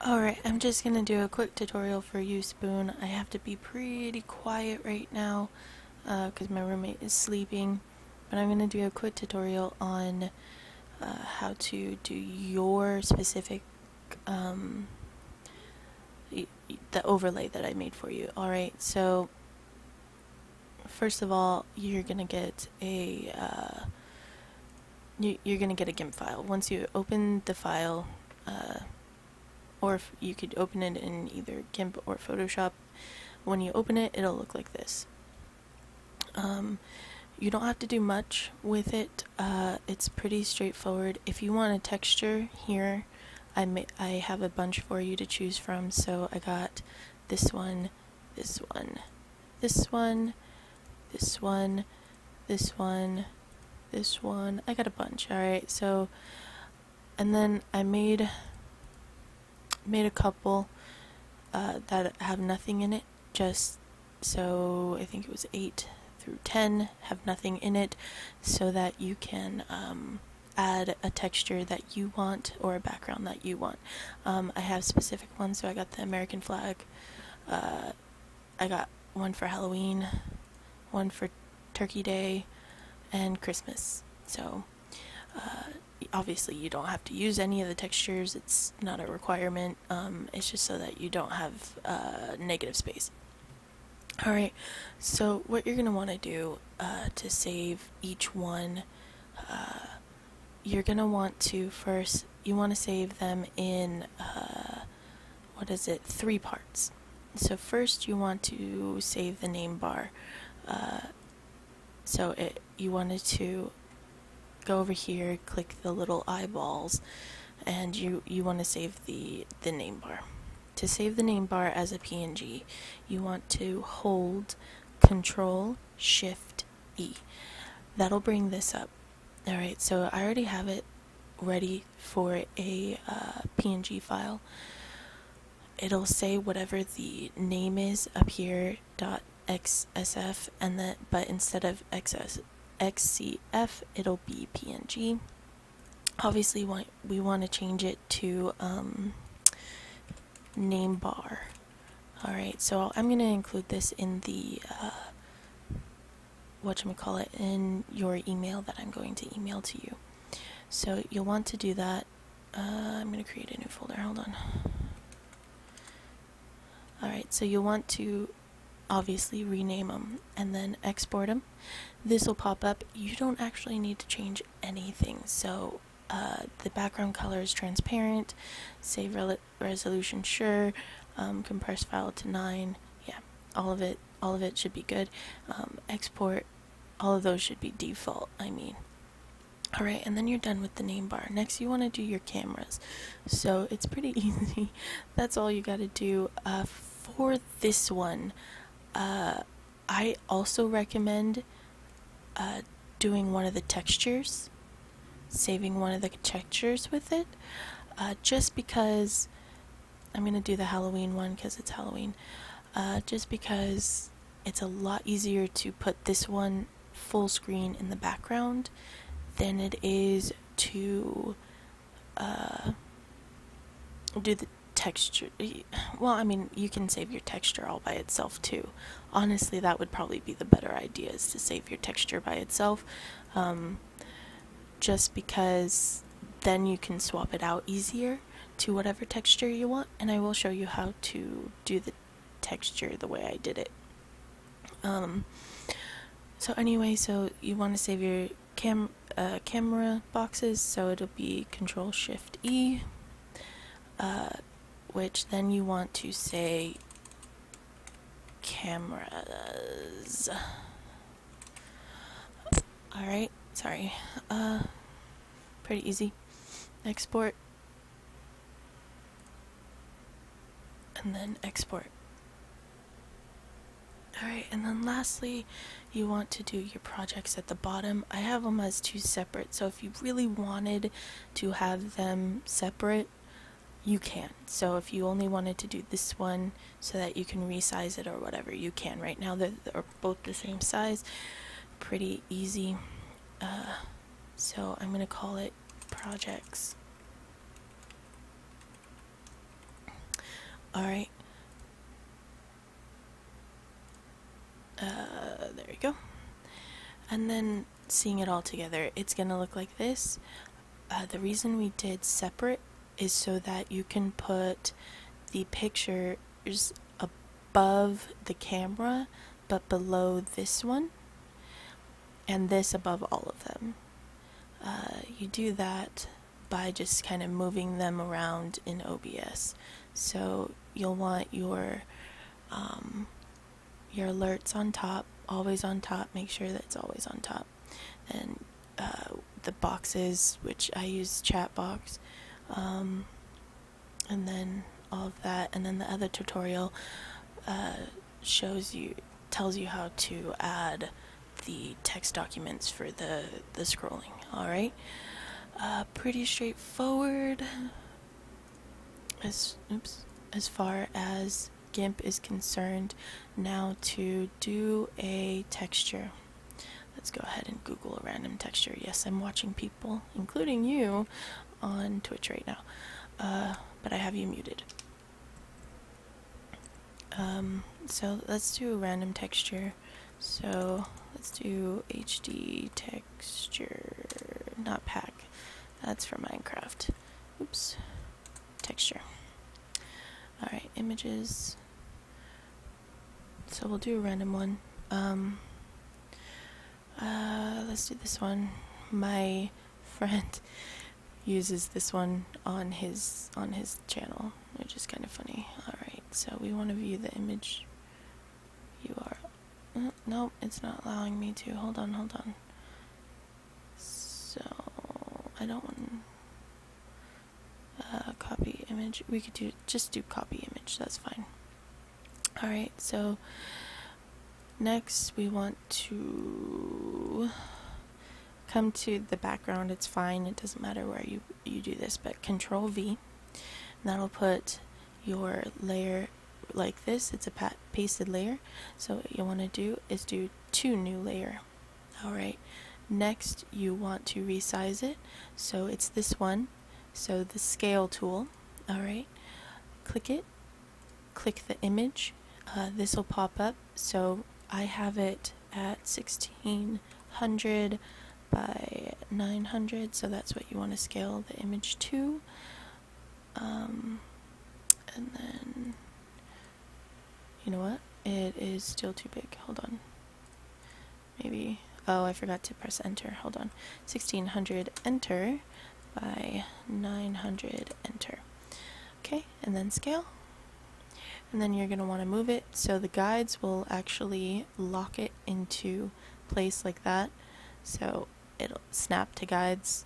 Alright, I'm just gonna do a quick tutorial for you, Spoon. I have to be pretty quiet right now because my roommate is sleeping, but I'm gonna do a quick tutorial on how to do your specific the overlay that I made for you. Alright, so first of all, you're gonna get a you're gonna get a Gimp file. Once you open the file, or if you could open it in either Gimp or Photoshop. When you open it, it'll look like this. You don't have to do much with it. It's pretty straightforward. If you want a texture here, I have a bunch for you to choose from. So I got this one, this one, this one, this one, this one, this one. I got a bunch. Alright, so, and then I made a couple that have nothing in it, just so I think it was 8 through 10 have nothing in it, so that you can add a texture that you want or a background that you want. I have specific ones, so I got the American flag, I got one for Halloween, one for Turkey Day, and Christmas. So obviously you don't have to use any of the textures, it's not a requirement, it's just so that you don't have negative space. Alright, so what you're going to want to do to save each one, you're going to want to first, you want to save them in, 3 parts. So first you want to save the name bar, you wanted to go over here, click the little eyeballs, and you want to save the name bar. To save the name bar as a PNG, you want to hold Control Shift E. That'll bring this up. Alright, so I already have it ready for a PNG file. It'll say whatever the name is up here, .xsf, and then but instead of XCF, it'll be PNG. Obviously, we want to change it to name bar. Alright, so I'm going to include this in the in your email that I'm going to email to you. So you'll want to do that. I'm going to create a new folder, hold on. Alright, so you'll want to obviously rename them and then export them. This will pop up. You don't actually need to change anything, so the background color is transparent, save resolution sure, compress file to 9, yeah, all of it should be good. Export, all of those should be default, Alright, and then you're done with the name bar. Next you want to do your cameras. So it's pretty easy. That's all you gotta do. For this one, I also recommend doing one of the textures, saving one of the textures with it, just because I'm going to do the Halloween one because it's Halloween, just because it's a lot easier to put this one full screen in the background than it is to do the texture. Well, you can save your texture all by itself too. Honestly, that would probably be the better idea, is to save your texture by itself, just because then you can swap it out easier to whatever texture you want, and I will show you how to do the texture the way I did it. So anyway, so you want to save your camera boxes, so it'll be Control Shift E, which then you want to say cameras. Alright, sorry. Pretty easy. Export. And then export. Alright, and then lastly, you want to do your projects at the bottom. I have them as 2 separate, so if you really wanted to have them separate, you can. So if you only wanted to do this one so that you can resize it or whatever, you can. Right now they're both the same size. Pretty easy. So I'm going to call it projects. Alright. There you go. And then seeing it all together, it's gonna look like this. The reason we did separate is so that you can put the pictures above the camera but below this one, and this above all of them. You do that by just kind of moving them around in OBS. So you'll want your alerts on top, always on top. Make sure that it's always on top. And the boxes, which I use chat box, and then all of that. And then the other tutorial tells you how to add the text documents for the scrolling. Alright, pretty straightforward as far as Gimp is concerned. Now to do a texture, let's go ahead and Google a random texture. Yes, I'm watching people, including you, on Twitch right now, but I have you muted. So let's do a random texture. So let's do HD texture, not pack. That's for Minecraft. Oops. Texture. Alright, images. So we'll do a random one. Let's do this one. My friend uses this one on his channel, which is kind of funny. Alright, so we want to view the image URL. Nope, it's not allowing me to. Hold on. So I don't want copy image. We could just do copy image. That's fine. Alright, so next we want to come to the background. It's fine. It doesn't matter where you do this, but Control V. And that'll put your layer like this. It's a pasted layer. So what you want to do is do 2 new layer. Alright, next you want to resize it. So it's this one. So the scale tool. Alright, click it, click the image. This will pop up. So I have it at 1600 by 900, so that's what you want to scale the image to. And then, you know what? It is still too big. Hold on. Maybe, oh, I forgot to press enter. Hold on. 1600 enter by 900 enter. Okay, and then scale. And then you're going to want to move it so the guides will actually lock it into place like that. So it'll snap to guides.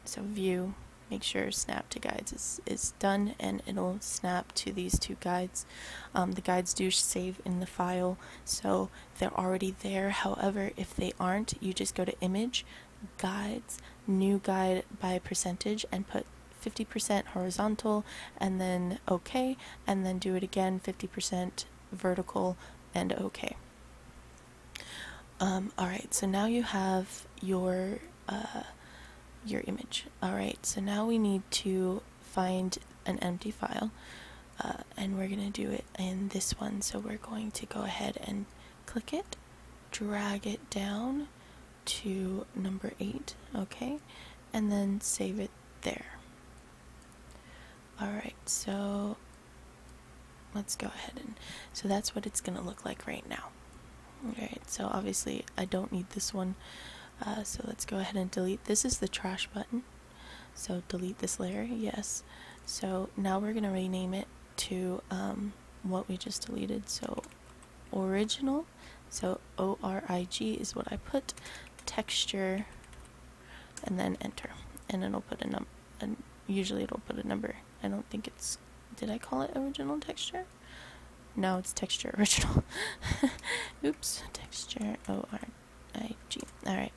So view, make sure snap to guides is done, and it'll snap to these 2 guides. The guides do save in the file, so they're already there. However, if they aren't, you just go to image, guides, new guide by percentage, and put 50% horizontal, and then OK, and then do it again, 50% vertical, and OK. Alright, so now you have your image. Alright, so now we need to find an empty file, and we're going to do it in this one. So we're going to go ahead and click it, drag it down to number 8, okay, and then save it there. Alright, so let's go ahead and, so that's what it's going to look like right now. Alright, so obviously I don't need this one, so let's go ahead and delete. This is the trash button, so delete this layer, yes. So now we're going to rename it to what we just deleted, so original, so O-R-I-G is what I put, texture, and then enter, and it'll put a number, and usually it'll put a number. I don't think it's, did I call it original texture? No, it's texture original. Oops, texture O-R-I-G. Alright.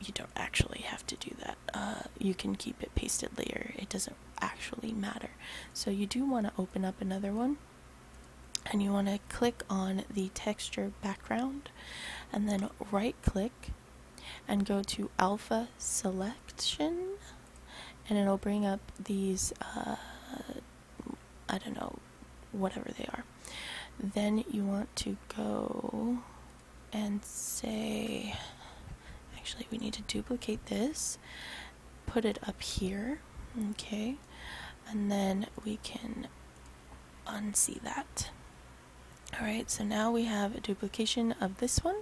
You don't actually have to do that. You can keep it pasted later. It doesn't actually matter. So you do want to open up another one, and you want to click on the texture background, and then right click and go to alpha selection, and it'll bring up these I don't know, whatever they are. Then you want to go and say, actually we need to duplicate this, put it up here, okay, and then we can unsee that. Alright, so now we have a duplication of this one.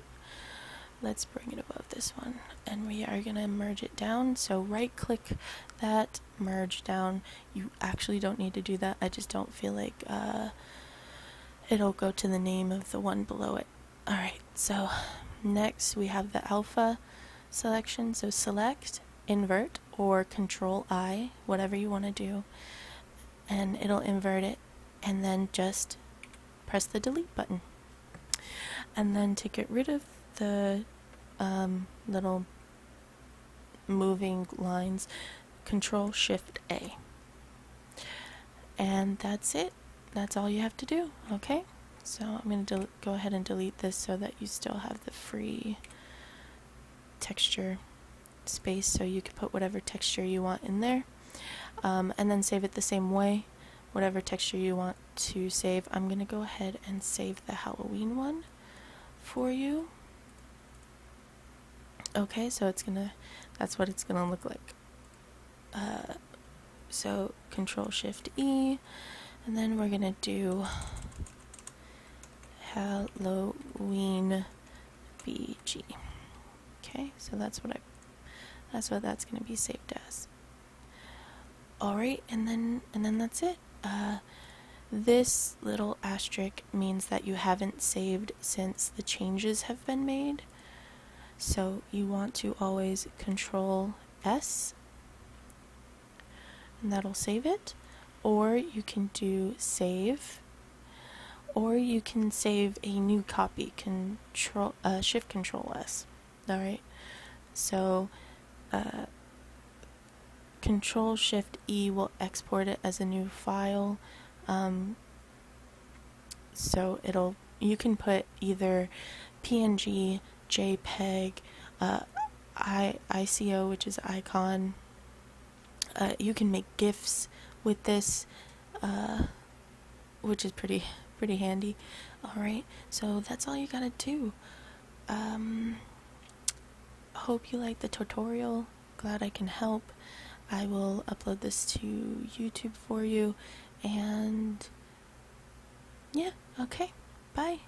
Let's bring it above this one, and we are going to merge it down. So right click that, merge down. You actually don't need to do that. I just don't feel like it'll go to the name of the one below it. Alright, so next we have the alpha selection. So select, invert, or control I, whatever you want to do, and it'll invert it, and then just press the delete button. And then to get rid of the little moving lines, control shift A. And that's it. That's all you have to do. Okay, so I'm going to go ahead and delete this so that you still have the free texture space, so you can put whatever texture you want in there, and then save it the same way. Whatever texture you want to save. I'm going to go ahead and save the Halloween one for you. Okay, so that's what it's gonna look like. So control shift E, and then we're gonna do Halloween BG. Okay, so that's what that's gonna be saved as. Alright, and then that's it. This little asterisk means that you haven't saved since the changes have been made. So you want to always control S, and that'll save it. Or you can do save, or you can save a new copy, shift control S. Alright, so control shift E will export it as a new file. So you can put either PNG, JPEG, ICO, which is icon. You can make GIFs with this, which is pretty handy. Alright, so that's all you gotta do. Hope you like the tutorial. Glad I can help. I will upload this to YouTube for you, and yeah, okay, bye.